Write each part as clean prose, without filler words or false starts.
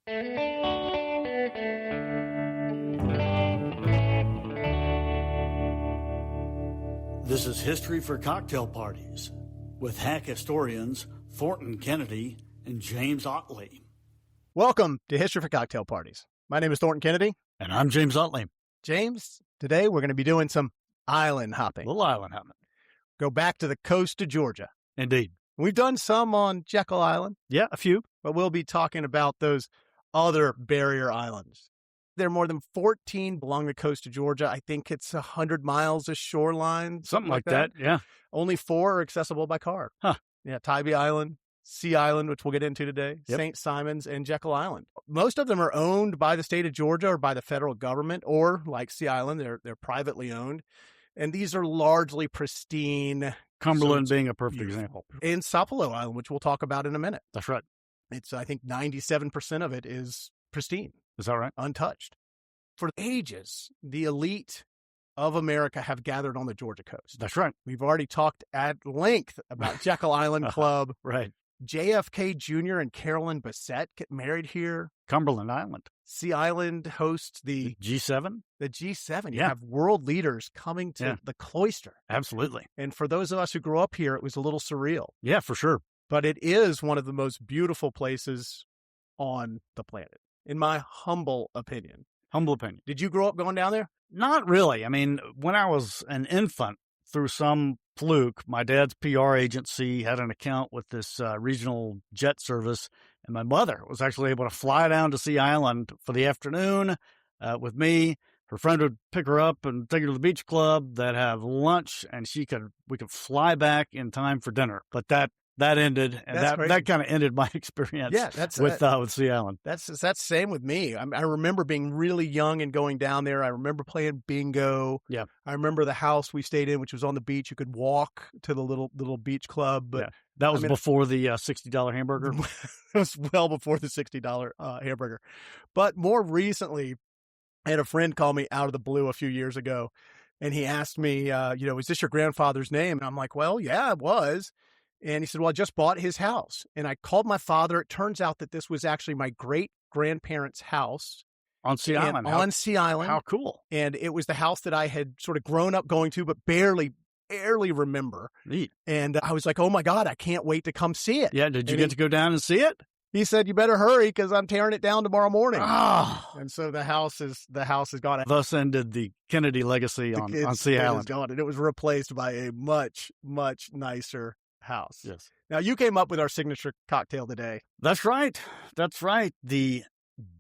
This is History for Cocktail Parties with hack historians Thornton Kennedy and James Otley. Welcome to History for Cocktail Parties. My name is Thornton Kennedy. And I'm James Otley. James, today we're going to be doing some island hopping. A little island hopping. Go back to the coast of Georgia. Indeed. We've done some on Jekyll Island. Yeah, a few. But we'll be talking about those other barrier islands. There are more than 14 along the coast of Georgia. I think it's 100 miles of shoreline. Something like that, yeah. Only 4 are accessible by car. Huh. Yeah, Tybee Island, Sea Island, which we'll get into today, Yep. St. Simon's, and Jekyll Island. Most of them are owned by the state of Georgia or by the federal government, or like Sea Island, they're privately owned. And these are largely pristine. Cumberland being a perfect example. And Sapelo Island, which we'll talk about in a minute. That's right. It's, I think, 97% of it is pristine. Is that right? Untouched. For ages, the elite of America have gathered on the Georgia coast. That's right. We've already talked at length about Jekyll Island Club. Right. JFK Jr. and Carolyn Bessette get married here. Cumberland Island. Sea Island hosts the G7. The G7. You Yeah. have world leaders coming to the cloister. Absolutely. And for those of us who grew up here, it was a little surreal. Yeah, for sure. But it is one of the most beautiful places on the planet, in my humble opinion. Humble opinion. Did you grow up going down there? Not really. I mean, when I was an infant, through some fluke, my dad's PR agency had an account with this regional jet service, and my mother was actually able to fly down to Sea Island for the afternoon with me. Her friend would pick her up and take her to the beach club. They'd have lunch, and we could fly back in time for dinner. But that ended, and that kind of ended my experience with Sea Island. That's same with me. I remember being really young and going down there. I remember playing bingo. Yeah. I remember the house we stayed in, which was on the beach. You could walk to the little beach club. But that was before the $60 hamburger. It was well before the $60 hamburger. But more recently, I had a friend call me out of the blue a few years ago, and he asked me, is this your grandfather's name? And I'm like, well, yeah, it was. And he said, well, I just bought his house. And I called my father. It turns out that this was actually my great-grandparents' house. On Sea Island. On Sea Island. How cool. And it was the house that I had sort of grown up going to, but barely remember. Neat. And I was like, oh, my God, I can't wait to come see it. Yeah, did you get to go down and see it? He said, you better hurry because I'm tearing it down tomorrow morning. Oh. And so the house is gone. Thus ended the Kennedy legacy on Sea Island. Gone, and it was replaced by a much, much nicer house. Yes. Now, you came up with our signature cocktail today. That's right. The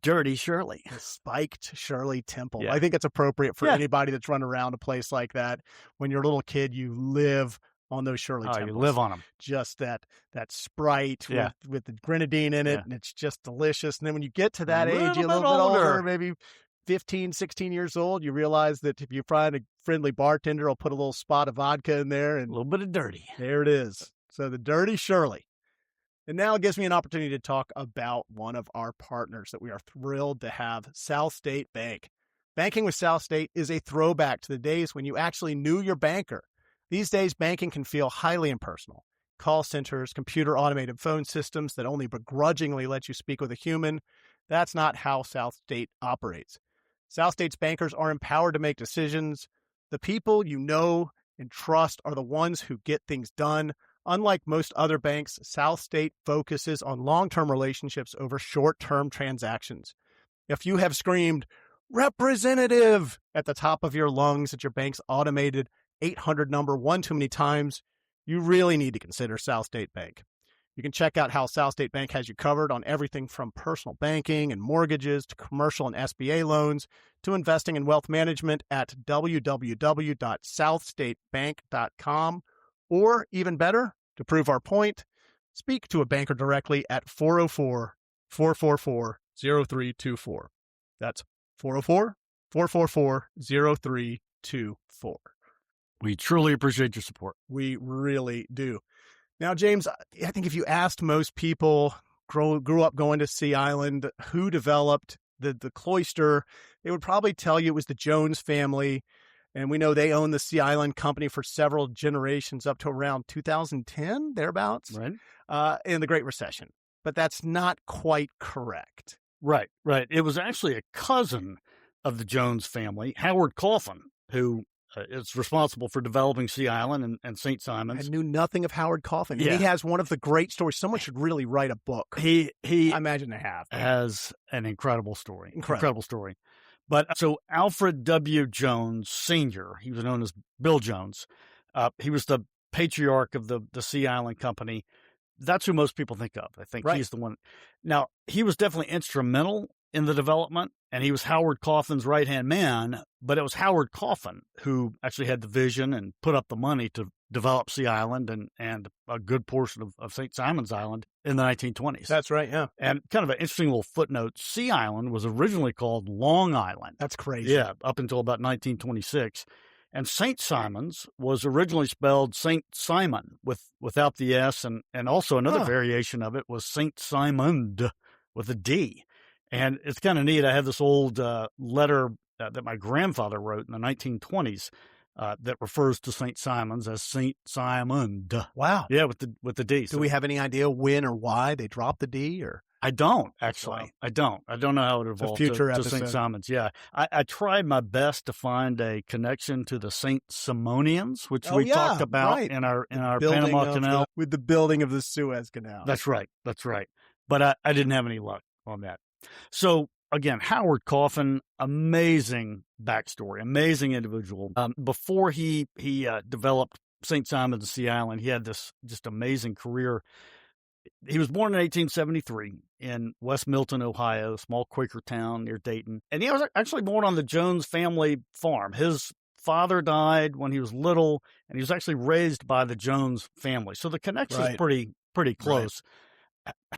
Dirty Shirley. The spiked Shirley Temple. Yeah. I think it's appropriate for anybody that's run around a place like that. When you're a little kid, you live on those Shirley Temples. You live on them. Just that Sprite with the grenadine in it, and it's just delicious. And then when you get to that age, you're a little bit older, maybe 15, 16 years old, you realize that if you find a friendly bartender, will put a little spot of vodka in there. And a little bit of dirty. There it is. So the Dirty Shirley. And now it gives me an opportunity to talk about one of our partners that we are thrilled to have, South State Bank. Banking with South State is a throwback to the days when you actually knew your banker. These days, banking can feel highly impersonal. Call centers, computer automated phone systems that only begrudgingly let you speak with a human. That's not how South State operates. South State's bankers are empowered to make decisions. The people you know and trust are the ones who get things done. Unlike most other banks, South State focuses on long-term relationships over short-term transactions. If you have screamed, "Representative," at the top of your lungs at your bank's automated 800 number one too many times, you really need to consider South State Bank. You can check out how South State Bank has you covered on everything from personal banking and mortgages to commercial and SBA loans to investing in wealth management at www.southstatebank.com. Or even better, to prove our point, speak to a banker directly at 404-444-0324. That's 404-444-0324. We truly appreciate your support. We really do. Now, James, I think if you asked most people grew up going to Sea Island who developed the cloister, they would probably tell you it was the Jones family. And we know they owned the Sea Island Company for several generations up to around 2010, thereabouts, right? In the Great Recession. But that's not quite correct. Right, right. It was actually a cousin of the Jones family, Howard Coffin, who is responsible for developing Sea Island and St. I Simons. knew nothing of Howard Coffin. Yeah. And he has one of the great stories. Someone should really write a book. He I imagine they have. has an incredible story. Incredible. Story. But so Alfred W. Jones Sr., he was known as Bill Jones. He was the patriarch of the Sea Island Company. That's who most people think of. I think Right. he's the one. Now, he was definitely instrumental in the development, and he was Howard Coffin's right-hand man, but it was Howard Coffin who actually had the vision and put up the money to develop Sea Island and a good portion of St. Simons Island in the 1920s. That's right, yeah. And kind of an interesting little footnote, Sea Island was originally called Long Island. That's crazy. Yeah, up until about 1926. And St. Simons was originally spelled St. Simon without the S, and also another variation of it was St. Simond with a D. And it's kind of neat. I have this old letter that my grandfather wrote in the 1920s that refers to St. Simons as St. Simond. Wow. Yeah, with the D. Do we have any idea when or why they dropped the D? Or I don't, actually. Wow. I don't know how it evolved future to St. episode. Simons. Yeah. I tried my best to find a connection to the St. Simonians, which we talked about in our Panama Canal. With the building of the Suez Canal. That's right. But I didn't have any luck on that. So again, Howard Coffin, amazing backstory, amazing individual. Before he developed St. Simons and Sea Island, he had this just amazing career. He was born in 1873 in West Milton, Ohio, a small Quaker town near Dayton. And he was actually born on the Jones family farm. His father died when he was little, and he was actually raised by the Jones family. So the connection is pretty close. Right.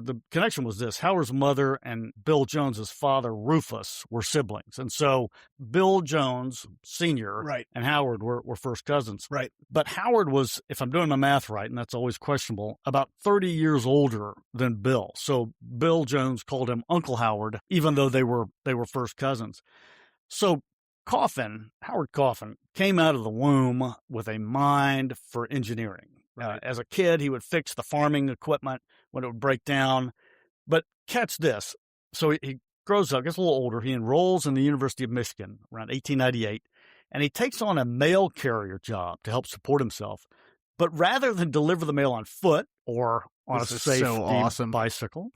The connection was this: Howard's mother and Bill Jones's father, Rufus, were siblings. And so Bill Jones Sr. and Howard were first cousins. Right. But Howard was, if I'm doing my math right, and that's always questionable, about 30 years older than Bill. So Bill Jones called him Uncle Howard, even though they were first cousins. So Howard Coffin, came out of the womb with a mind for engineering. As a kid, he would fix the farming equipment when it would break down. But catch this. So he grows up, gets a little older. He enrolls in the University of Michigan around 1898, and he takes on a mail carrier job to help support himself. But rather than deliver the mail on foot or on a safe bicycle,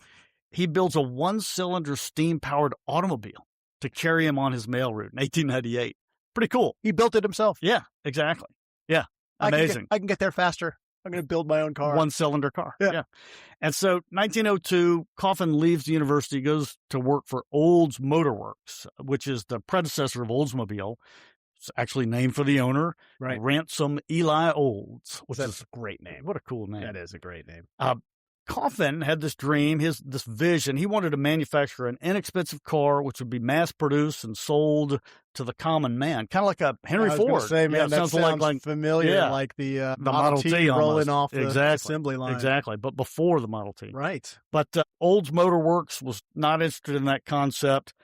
he builds a one-cylinder steam-powered automobile to carry him on his mail route in 1898. Pretty cool. He built it himself. Yeah, exactly. Yeah, amazing. I can get there faster. I'm going to build my own car. One-cylinder car. Yeah. And so 1902, Coffin leaves the university, goes to work for Olds Motor Works, which is the predecessor of Oldsmobile. It's actually named for the owner, Ransom Eli Olds. That's a great name. What a cool name. That is a great name. Coffin had this dream, this vision. He wanted to manufacture an inexpensive car which would be mass-produced and sold to the common man, kind of like a Henry Ford. I was say, man, that sounds like familiar, like the Model T rolling off the assembly line. Exactly, but before the Model T. Right. But Olds Motor Works was not interested in that concept.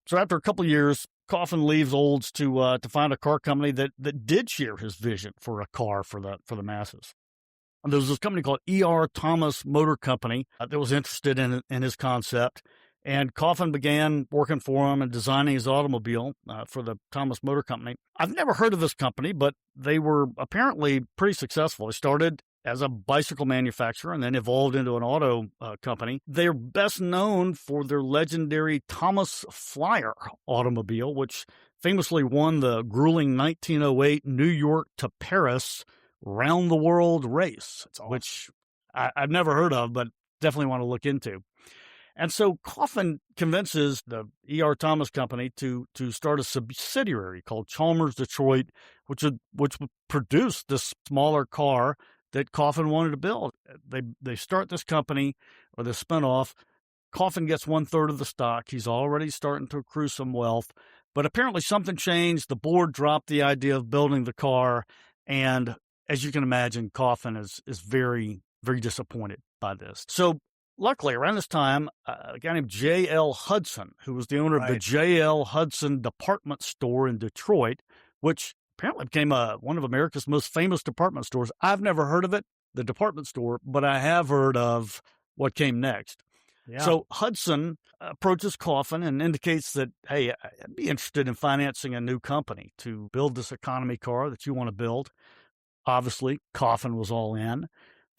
So after a couple of years, Coffin leaves Olds to find a car company that did share his vision for a car for the masses. And there was this company called E.R. Thomas Motor Company that was interested in his concept. And Coffin began working for him and designing his automobile for the Thomas Motor Company. I've never heard of this company, but they were apparently pretty successful. They started as a bicycle manufacturer and then evolved into an auto company. They're best known for their legendary Thomas Flyer automobile, which famously won the grueling 1908 New York to Paris round the world race, which I've never heard of, but definitely want to look into. And so Coffin convinces the E.R. Thomas Company to start a subsidiary called Chalmers Detroit, which would produce this smaller car that Coffin wanted to build. They start this company, or the spinoff. Coffin gets 1/3 of the stock. He's already starting to accrue some wealth, but apparently something changed. The board dropped the idea of building the car, and as you can imagine, Coffin is very, very disappointed by this. So luckily, around this time, a guy named J.L. Hudson, who was the owner of the J.L. Hudson department store in Detroit, which apparently became one of America's most famous department stores. I've never heard of it, the department store, but I have heard of what came next. Yeah. So Hudson approaches Coffin and indicates that, hey, I'd be interested in financing a new company to build this economy car that you want to build. Obviously, Coffin was all in.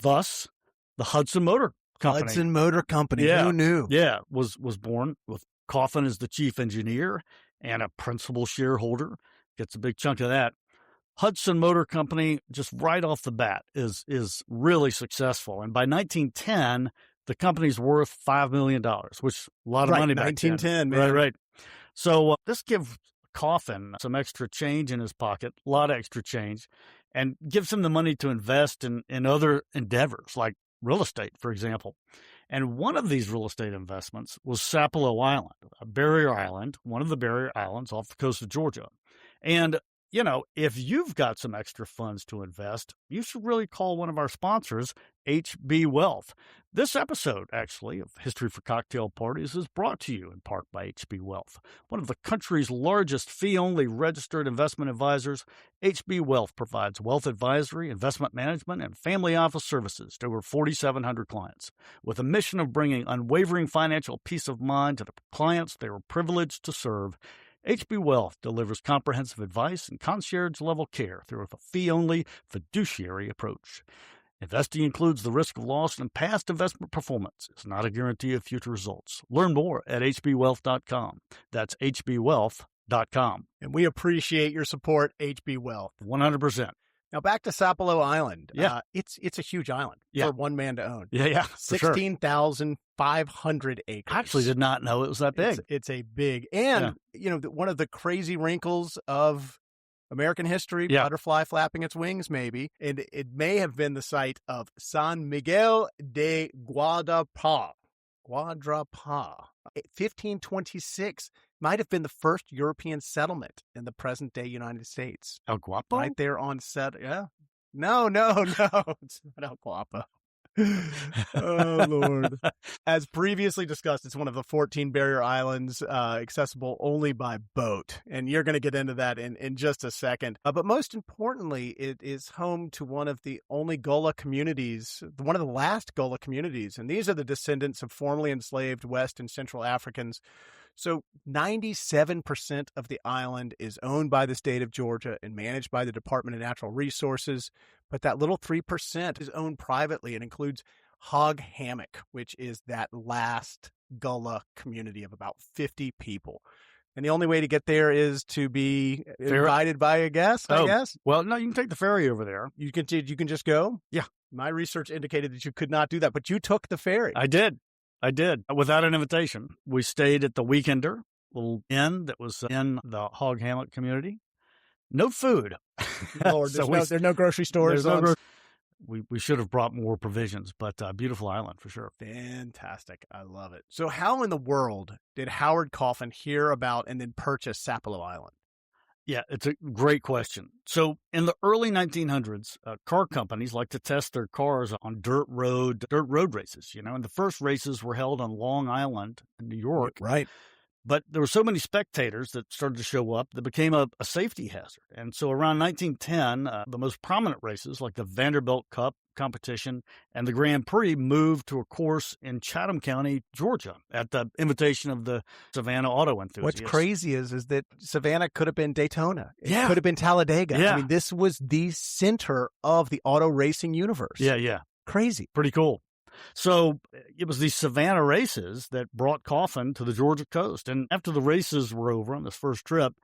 Thus, the Hudson Motor Company. Hudson Motor Company. Yeah. Who knew? Yeah, was born with Coffin as the chief engineer and a principal shareholder. Gets a big chunk of that. Hudson Motor Company, just right off the bat, is really successful. And by 1910, the company's worth $5 million, which a lot of money back 1910, then. man. Right. So this gives Coffin some extra change in his pocket, a lot of extra change, and gives him the money to invest in other endeavors, like real estate, for example. And one of these real estate investments was Sapelo Island, a barrier island, one of the barrier islands off the coast of Georgia. And you know, if you've got some extra funds to invest, you should really call one of our sponsors, HB Wealth. This episode, actually, of History for Cocktail Parties is brought to you in part by HB Wealth, one of the country's largest fee-only registered investment advisors. HB Wealth provides wealth advisory, investment management, and family office services to over 4,700 clients, with a mission of bringing unwavering financial peace of mind to the clients they are privileged to serve. HB Wealth delivers comprehensive advice and concierge-level care through a fee-only fiduciary approach. Investing includes the risk of loss, and past investment performance is not a guarantee of future results. Learn more at hbwealth.com. That's hbwealth.com. And we appreciate your support, HB Wealth. 100%. Now back to Sapelo Island. Yeah. It's a huge island Yeah. for one man to own. Yeah. 16,500 acres. I actually did not know it was that big. It's a big, and you know, one of the crazy wrinkles of American history, butterfly flapping its wings, maybe, and it may have been the site of San Miguel de Guadapa. 1526 might have been the first European settlement in the present-day United States. El Guapo? Right there on set. Yeah. No. It's not El Guapo. Oh, Lord. As previously discussed, it's one of the 14 barrier islands accessible only by boat. And you're going to get into that in just a second. But most importantly, it is home to one of the only Gullah communities, one of the last Gullah communities. And these are the descendants of formerly enslaved West and Central Africans. So 97% of the island is owned by the state of Georgia and managed by the Department of Natural Resources. But that little 3% is owned privately and includes Hog Hammock, which is that last Gullah community of about 50 people. And the only way to get there is to be invited by a guest, I guess. Well, no, you can take the ferry over there. You can just go? Yeah. My research indicated that you could not do that, but you took the ferry. I did. Without an invitation. We stayed at the Weekender, little inn that was in the Hog Hammock community. No food. Lord, there's no grocery stores. We should have brought more provisions, but beautiful island for sure. Fantastic. I love it. So how in the world did Howard Coffin hear about and then purchase Sapelo Island? Yeah, it's a great question. So in the early 1900s, car companies like to test their cars on dirt road races, you know, and the first races were held on Long Island in New York. Right. But there were so many spectators that started to show up that became a safety hazard. And so around 1910, the most prominent races like the Vanderbilt Cup competition and the Grand Prix moved to a course in Chatham County, Georgia, at the invitation of the Savannah auto enthusiasts. What's crazy is that Savannah could have been Daytona. It Yeah. could have been Talladega. Yeah. I mean, this was the center of the auto racing universe. Yeah. Crazy. Pretty cool. So it was these Savannah races that brought Coffin to the Georgia coast. And after the races were over on this first trip,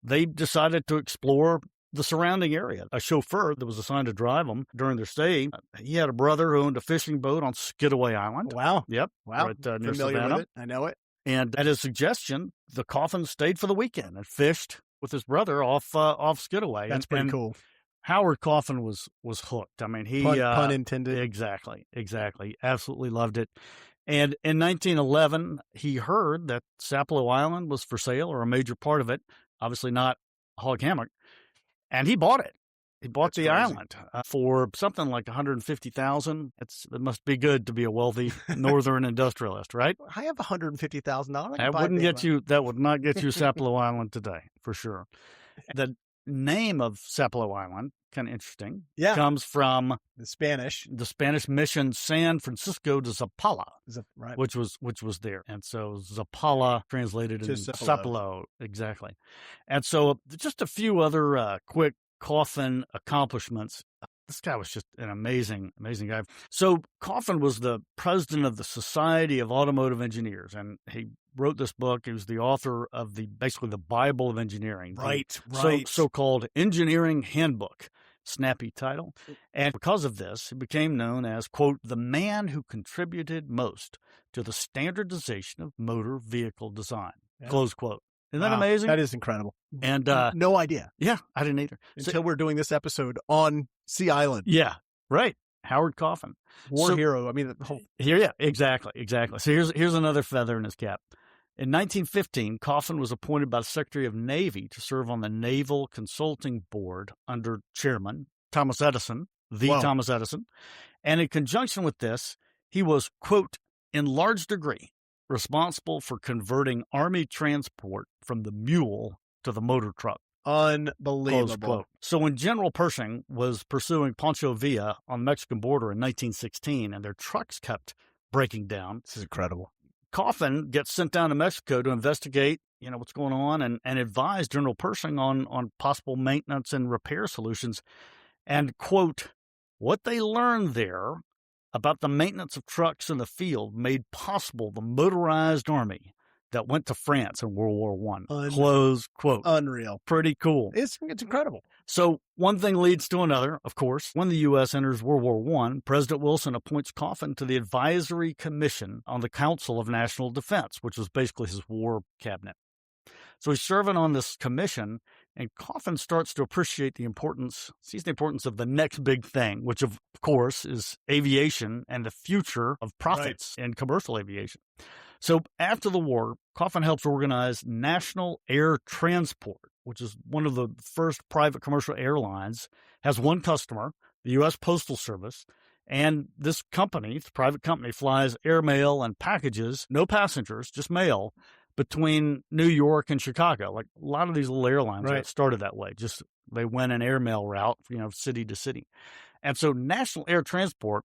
they decided to explore the surrounding area. A chauffeur that was assigned to drive them during their stay, he had a brother who owned a fishing boat on Skidaway Island. Wow. Yep. Wow. Right, near Familiar Savannah. with it. I know it. And at his suggestion, the Coffin stayed for the weekend and fished with his brother off Skidaway. That's pretty cool. Howard Coffin was hooked. I mean, he pun intended. Exactly. Absolutely loved it. And in 1911, he heard that Sapelo Island was for sale, or a major part of it. Obviously not Hog Hammock, and he bought it. He bought the island for something like $150,000. It must be good to be a wealthy northern industrialist, right? I have $150,000. That would not get you Sapelo Island today, for sure. The name of Sapelo Island, kind of interesting, Yeah. comes from The Spanish. mission San Francisco de Zapala, Right. which was there. And so Zapala translated To into Sapelo. Sapelo. Exactly. And so just a few other quick Coffin accomplishments. This guy was just an amazing guy. So Coffin was the president of the Society of Automotive Engineers, and he wrote this book. He was the author of basically the Bible of engineering. Right. So-called Engineering Handbook. Snappy title. And because of this, he became known as, quote, the man who contributed most to the standardization of motor vehicle design, close quote. Isn't that amazing? That is incredible. And no idea. Yeah, I didn't either. Until we're doing this episode on Sea Island. Yeah, right. Howard Coffin. War hero. I mean, the whole... Exactly. So here's another feather in his cap. In 1915, Coffin was appointed by the Secretary of Navy to serve on the Naval Consulting Board under Chairman Thomas Edison, Thomas Edison. And in conjunction with this, he was, quote, in large degree responsible for converting Army transport from the mule to the motor truck. Unbelievable. So when General Pershing was pursuing Pancho Villa on the Mexican border in 1916 and their trucks kept breaking down. This is incredible. Coffin gets sent down to Mexico to investigate, what's going on and advise General Pershing on possible maintenance and repair solutions. And, quote, what they learned there about the maintenance of trucks in the field made possible the motorized army that went to France in World War I. Close quote. Unreal. Pretty cool. It's incredible. So one thing leads to another, of course. When the U.S. enters World War I, President Wilson appoints Coffin to the Advisory Commission on the Council of National Defense, which was basically his war cabinet. So he's serving on this commission, and Coffin starts to appreciate sees the importance of the next big thing, which of course is aviation and the future of profits in commercial aviation. So after the war, Coffin helps organize National Air Transport, which is one of the first private commercial airlines, has one customer, the U.S. Postal Service, and this company, the private company, flies airmail and packages, no passengers, just mail, between New York and Chicago. Like a lot of these little airlines that started that way. Just they went an airmail route, city to city. And so National Air Transport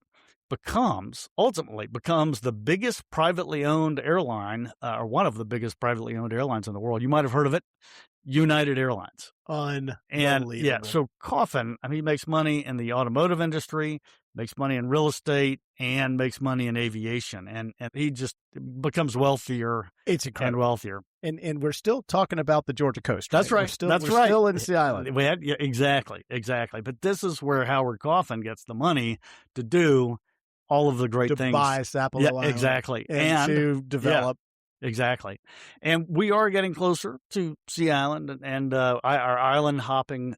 ultimately becomes the biggest privately owned airline, or one of the biggest privately owned airlines in the world. You might have heard of it, United Airlines. Unbelievable. So Coffin, he makes money in the automotive industry, makes money in real estate, and makes money in aviation. And he just becomes wealthier and wealthier. And we're still talking about the Georgia coast. That's right. We're still in Sea Island. Exactly. But this is where Howard Coffin gets the money to do all of the great things. To buy Sapelo Island. Exactly. And to develop. Exactly. And we are getting closer to Sea Island and our island hopping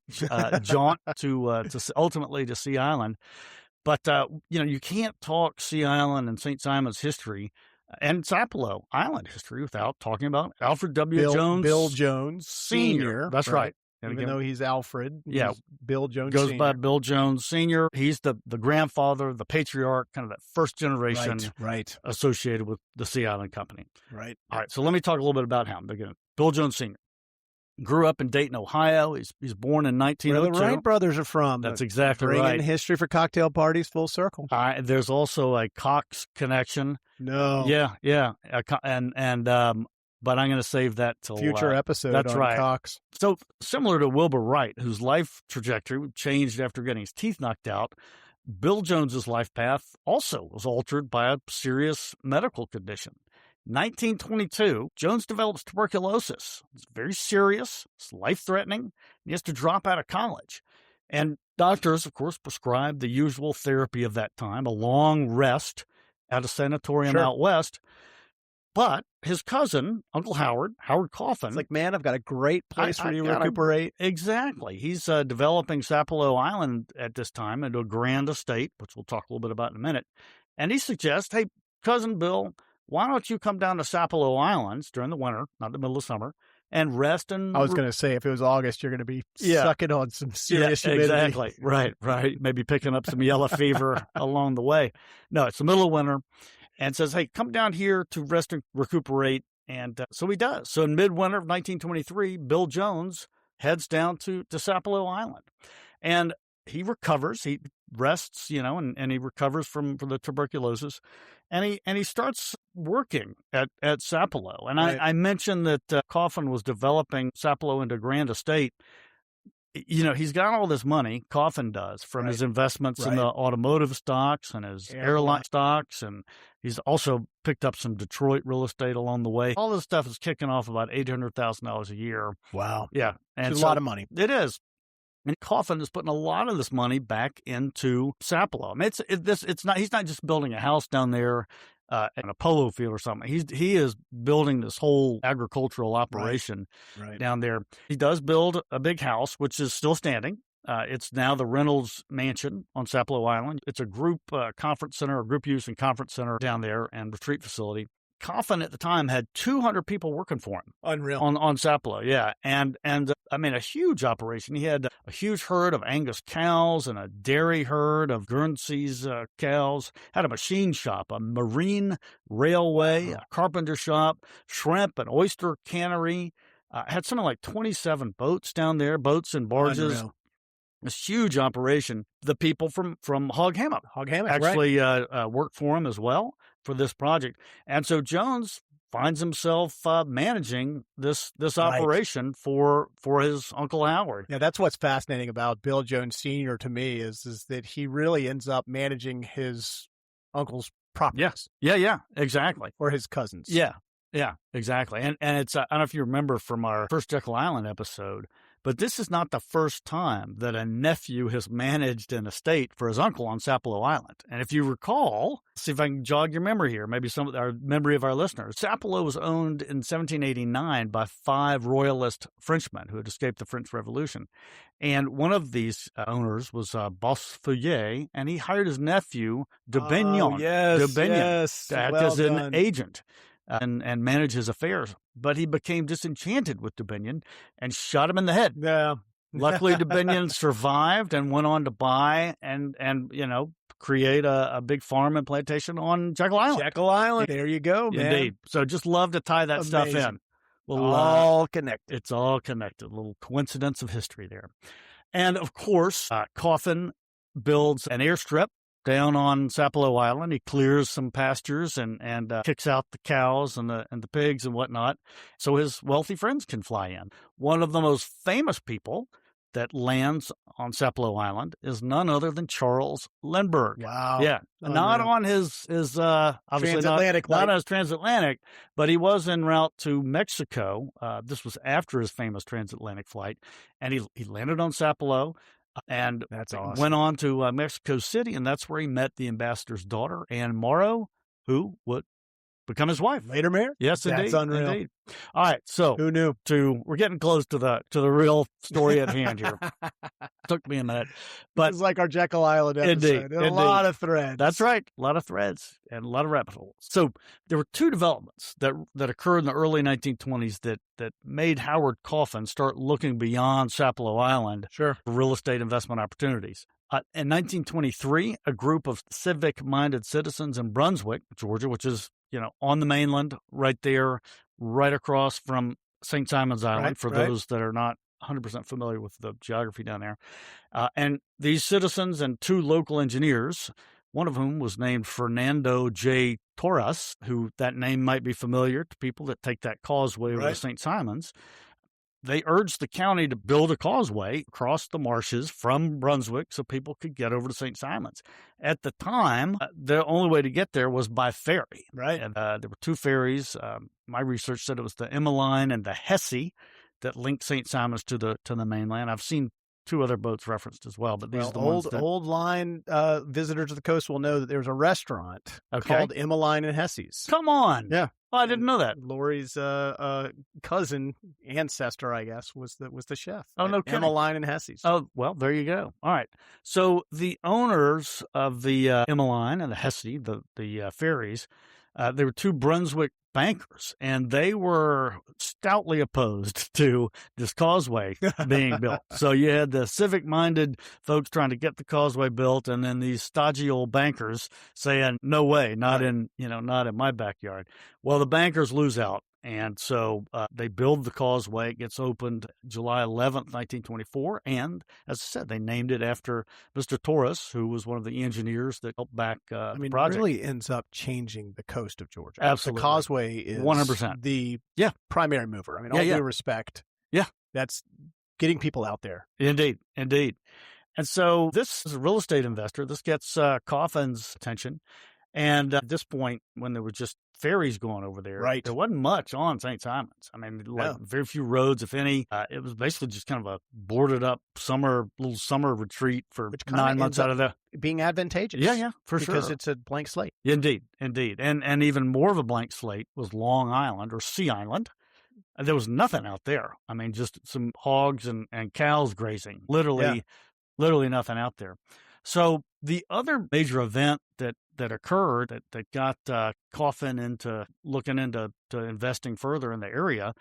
jaunt to ultimately to Sea Island. But, you can't talk Sea Island and St. Simon's history and Sapelo Island history without talking about Alfred W. Jones. Bill Jones Sr. That's right. And Even though he's Alfred, Bill Jones goes Sr. by Bill Jones Sr. He's the grandfather, the patriarch, kind of that first generation associated with the Sea Island Company. Right. All right, so let me talk a little bit about him. Again, Bill Jones Sr. grew up in Dayton, Ohio. He's born in 1902. Where the Wright brothers are from. That's exactly Bringing right. history for cocktail parties full circle. There's also a Cox connection. No. Yeah. But I'm going to save that till future episode. That's on right. Cox. So similar to Wilbur Wright, whose life trajectory changed after getting his teeth knocked out, Bill Jones's life path also was altered by a serious medical condition. 1922, Jones develops tuberculosis. It's very serious. It's life-threatening. He has to drop out of college. And doctors, of course, prescribe the usual therapy of that time, a long rest at a sanatorium out west. But his cousin, Uncle Howard Coffin. It's like, man, I've got a great place for you to recuperate. Exactly. He's developing Sapelo Island at this time into a grand estate, which we'll talk a little bit about in a minute. And he suggests, hey, cousin Bill, why don't you come down to Sapelo Islands during the winter, not the middle of summer, and rest and... I was going to say, if it was August, you're going to be sucking on some serious humidity. Exactly. Right. Maybe picking up some yellow fever along the way. No, it's the middle of winter. And says, hey, come down here to rest and recuperate. And so he does. So in midwinter of 1923, Bill Jones heads down to Sapelo Island. And he recovers. He rests, and he recovers from the tuberculosis, and he starts working at Sapelo. And Right. I mentioned that Coffin was developing Sapelo into a grand estate. He's got all this money, Coffin does, from his investments in the automotive stocks and his airline stocks, and he's also picked up some Detroit real estate along the way. All this stuff is kicking off about $800,000 a year. Wow. Yeah. And it's a lot of money. It is. And Coffin is putting a lot of this money back into Sapelo. I mean, he's not just building a house down there in a polo field or something. He is building this whole agricultural operation down there. He does build a big house, which is still standing. It's now the Reynolds Mansion on Sapelo Island. It's a group conference center, a group use and conference center down there and retreat facility. Coffin at the time had 200 people working for him. Unreal. On Sapelo, yeah. And I mean, a huge operation. He had a huge herd of Angus cows and a dairy herd of Guernsey's cows, had a machine shop, a marine railway, a carpenter shop, shrimp and oyster cannery, had something like 27 boats down there, boats and barges. Unreal. This huge operation. The people from Hog Hammock actually worked for him as well for this project. And so Jones finds himself managing this operation for his Uncle Howard. Yeah, that's what's fascinating about Bill Jones Sr. to me is that he really ends up managing his uncle's properties. Yeah, exactly. Or his cousins. Yeah, exactly. And it's, I don't know if you remember from our first Jekyll Island episode, but this is not the first time that a nephew has managed an estate for his uncle on Sapelo Island. And if you recall, see if I can jog your memory here, maybe some of our memory of our listeners. Sapelo was owned in 1789 by 5 royalist Frenchmen who had escaped the French Revolution. And one of these owners was Bossuet, and he hired his nephew, de Bignon, to act as an agent. And manage his affairs. But he became disenchanted with de Bignon and shot him in the head. Yeah. Luckily, de Bignon survived and went on to buy and create a big farm and plantation on Jekyll Island. Jekyll Island. There you go, man. Indeed. So just love to tie that stuff in. All connected. It's all connected. A little coincidence of history there. And, of course, Coffin builds an airstrip down on Sapelo Island. He clears some pastures and kicks out the cows and the pigs and whatnot so his wealthy friends can fly in. One of the most famous people that lands on Sapelo Island is none other than Charles Lindbergh. Wow. Yeah. Not on his obviously transatlantic not on his transatlantic, but he was en route to Mexico. This was after his famous transatlantic flight, and he landed on Sapelo. And that's awesome. Went on to Mexico City, and that's where he met the ambassador's daughter, Anne Morrow, who would become his wife. Later married? Yes, indeed. That's unreal. Indeed. All right, so who knew? We're getting close to the real story at hand here. Took me a minute, but it's like our Jekyll Island episode. Indeed. A lot of threads. That's right, a lot of threads and a lot of rabbit holes. So there were 2 developments that occurred in the early 1920s that made Howard Coffin start looking beyond Sapelo Island for real estate investment opportunities. In 1923, a group of civic-minded citizens in Brunswick, Georgia, which is on the mainland, right there, right across from St. Simon's Island, for those that are not 100% familiar with the geography down there. And these citizens and 2 local engineers, one of whom was named Fernando J. Torres, who that name might be familiar to people that take that causeway over to St. Simon's. They urged the county to build a causeway across the marshes from Brunswick so people could get over to St. Simon's. At the time, the only way to get there was by ferry. Right. And there were 2 ferries. My research said it was the Emmeline and the Hesse that linked St. Simon's to the mainland. I've seen 2 other boats referenced as well, but these are the ones that... Old line visitors to the coast will know that there's a restaurant called Emmeline and Hesse's. Come on. Yeah. Oh, I didn't know that. Lori's cousin, ancestor, I guess, was the chef. Oh, no kidding. Emmeline and Hesse's. Oh, well, there you go. All right. So the owners of the Emmeline and the Hesse, the ferries, they were 2 Brunswick bankers, and they were stoutly opposed to this causeway being built. So you had the civic-minded folks trying to get the causeway built, and then these stodgy old bankers saying, "No way, not in my backyard." Well, the bankers lose out, And so they build the causeway. It gets opened July 11th, 1924. And as I said, they named it after Mr. Torres, who was one of the engineers that helped back the project. It really ends up changing the coast of Georgia. Absolutely. The causeway is 100%. the primary mover. I mean, all due respect. Yeah. That's getting people out there. Indeed. And so this is a real estate investor. This gets Coffin's attention. And at this point, when there were just ferries going over there, there wasn't much on St. Simon's. I mean, very few roads, if any. It was basically just kind of a boarded up little summer retreat for 9 months out of the being advantageous. Yeah, for sure. Because it's a blank slate. Indeed. And even more of a blank slate was Long Island or Sea Island. There was nothing out there. I mean, just some hogs and cows grazing. Literally nothing out there. So the other major event that occurred that got Coffin into looking into investing further in the area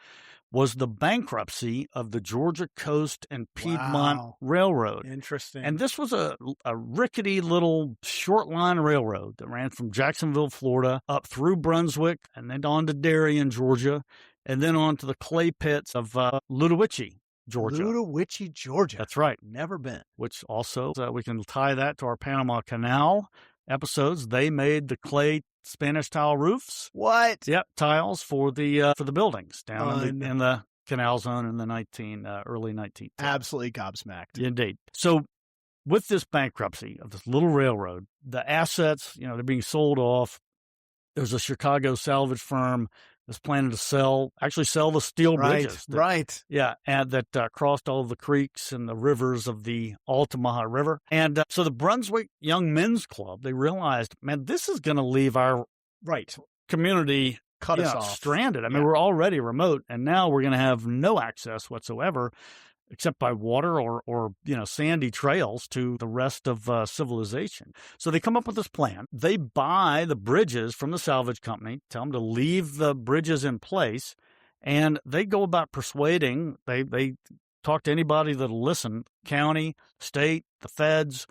was the bankruptcy of the Georgia Coast and Piedmont Railroad. Interesting. And this was a rickety little short line railroad that ran from Jacksonville, Florida, up through Brunswick, and then on to Darien, Georgia, and then on to the clay pits of Ludowicz, Georgia. Ludowicz, Georgia. That's right. Never been. Which also, we can tie that to our Panama Canal episodes. They made the clay Spanish tile roofs. What? Yep, tiles for the buildings down in the canal zone in the early 19th. Absolutely gobsmacked. Indeed. So with this bankruptcy of this little railroad, the assets, they're being sold off. There's a Chicago salvage firm that's planning to sell the steel bridges. Right. Yeah, and that crossed all of the creeks and the rivers of the Altamaha River. And so the Brunswick Young Men's Club, they realized, man, this is going to leave our community cut us off, stranded. I mean, we're already remote, and now we're going to have no access whatsoever, except by water or sandy trails to the rest of civilization. So they come up with this plan. They buy the bridges from the salvage company, tell them to leave the bridges in place, and they go about persuading. They talk to anybody that'll listen, county, state, the feds.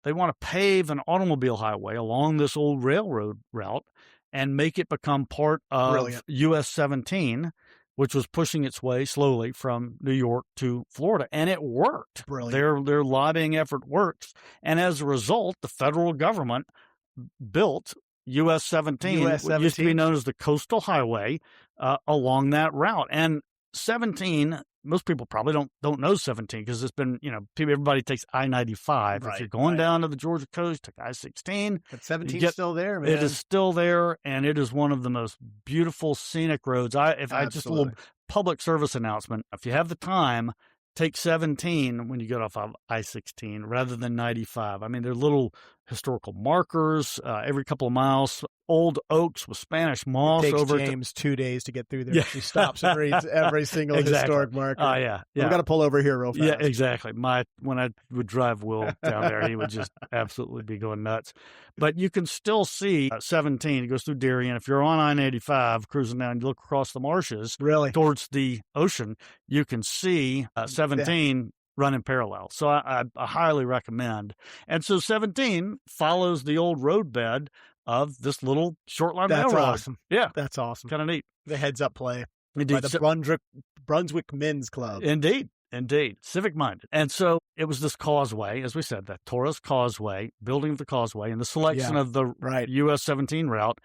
They want to pave an automobile highway along this old railroad route and make it become part of US 17, which was pushing its way slowly from New York to Florida. And it worked. Brilliant. Their lobbying effort works. And as a result, the federal government built US 17, which used to be known as the Coastal Highway, along that route. And 17, most people probably don't know 17 because it's been, everybody takes I-95. If you're going down to the Georgia coast, take I-16. But 17 is still there, man. It is still there, and it is one of the most beautiful scenic roads. Just a little public service announcement. If you have the time, take 17 when you get off of I-16 rather than 95. I mean, they're little historical markers every couple of miles. Old oaks with Spanish moss. It takes James 2 days to get through there. He stops and reads every single historic marker. Oh, yeah. We've got to pull over here real fast. Yeah, exactly. When I would drive Will down there, he would just absolutely be going nuts. But you can still see 17. It goes through Darien. If you're on I-95 cruising down, you look across the marshes towards the ocean, you can see 17 running parallel. So I highly recommend. And so 17 follows the old roadbed of this little short line railroad. That's awesome. Yeah. That's awesome. Kind of neat. The heads up play by Indeed. the Brunswick Men's Club. Indeed. Civic minded. And so it was this causeway, as we said, that Torres Causeway, building of the causeway, and the selection of the US 17 route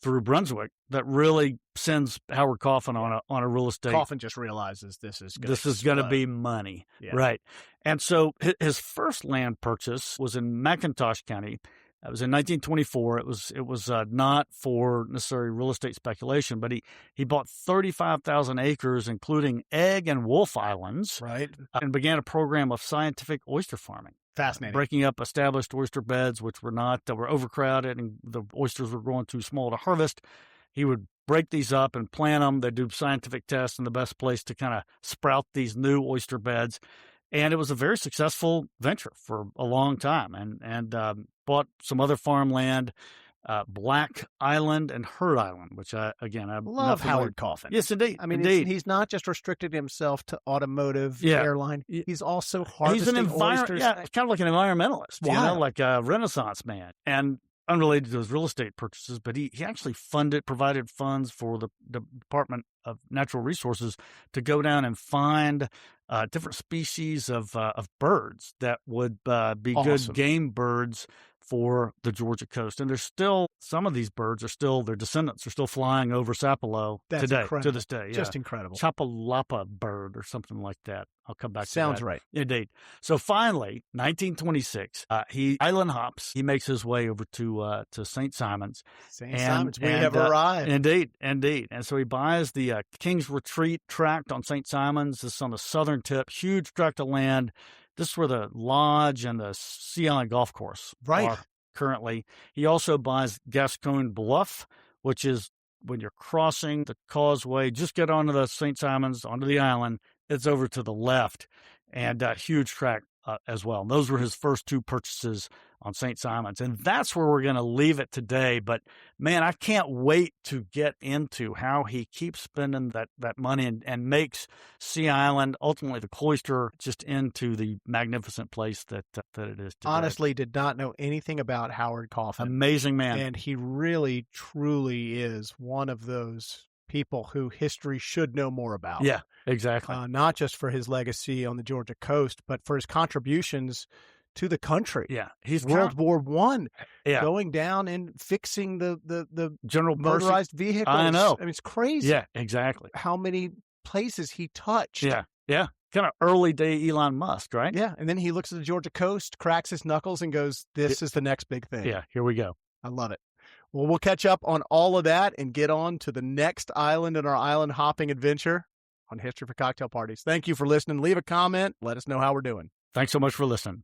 through Brunswick that really sends Howard Coffin on a real estate. Coffin just realizes this is going to be money. Yeah. Right. And so his first land purchase was in McIntosh County. It was in 1924. It was not for necessarily real estate speculation, but he bought 35,000 acres, including Egg and Wolf Islands, and began a program of scientific oyster farming. Fascinating. Breaking up established oyster beds, which were overcrowded, and the oysters were growing too small to harvest. He would break these up and plant them. They'd do scientific tests in the best place to kind of sprout these new oyster beds. And it was a very successful venture for a long time, and bought some other farmland, Black Island and Hurt Island, which I love Howard Coffin. Yes, indeed. I mean, he's not just restricted himself to automotive airline. He's also harvesting oysters. Yeah, kind of like an environmentalist, like a Renaissance man. And unrelated to his real estate purchases, but he actually provided funds for the Department of Natural Resources to go down and find different species of birds that would be Awesome. good game birds for the Georgia coast. And there's still, some of these birds are still, their descendants are still flying over Sapelo today, to this day. Yeah. Just incredible. Chapalapa bird or something like that. I'll come back to that. Sounds right. Indeed. So finally, 1926, he island hops. He makes his way over to St. Simon's. St. Simon's, we have arrived. Indeed. And so he buys the King's Retreat tract on St. Simon's. This is on the southern tip, huge tract of land. This is where the lodge and the Sea Island Golf Course are currently. He also buys Gascoigne Bluff, which is when you're crossing the causeway, just get onto the St. Simon's, onto the island. It's over to the left, and a huge tract as well. And those were his first two purchases on St. Simon's. And that's where we're going to leave it today. But, man, I can't wait to get into how he keeps spending that money and makes Sea Island, ultimately the cloister, just into the magnificent place that it is today. Honestly, did not know anything about Howard Coffin. Amazing man. And he really, truly is one of those people who history should know more about. Yeah, exactly. Not just for his legacy on the Georgia coast, but for his contributions to the country. Yeah, he's World War I, yeah, going down and fixing the general motorized vehicles. I know. I mean, it's crazy. Yeah, exactly. How many places he touched. Yeah. Kind of early day Elon Musk, right? Yeah, and then he looks at the Georgia coast, cracks his knuckles, and goes, "This is the next big thing." Yeah, here we go. I love it. Well, we'll catch up on all of that and get on to the next island in our island hopping adventure on History for Cocktail Parties. Thank you for listening. Leave a comment. Let us know how we're doing. Thanks so much for listening.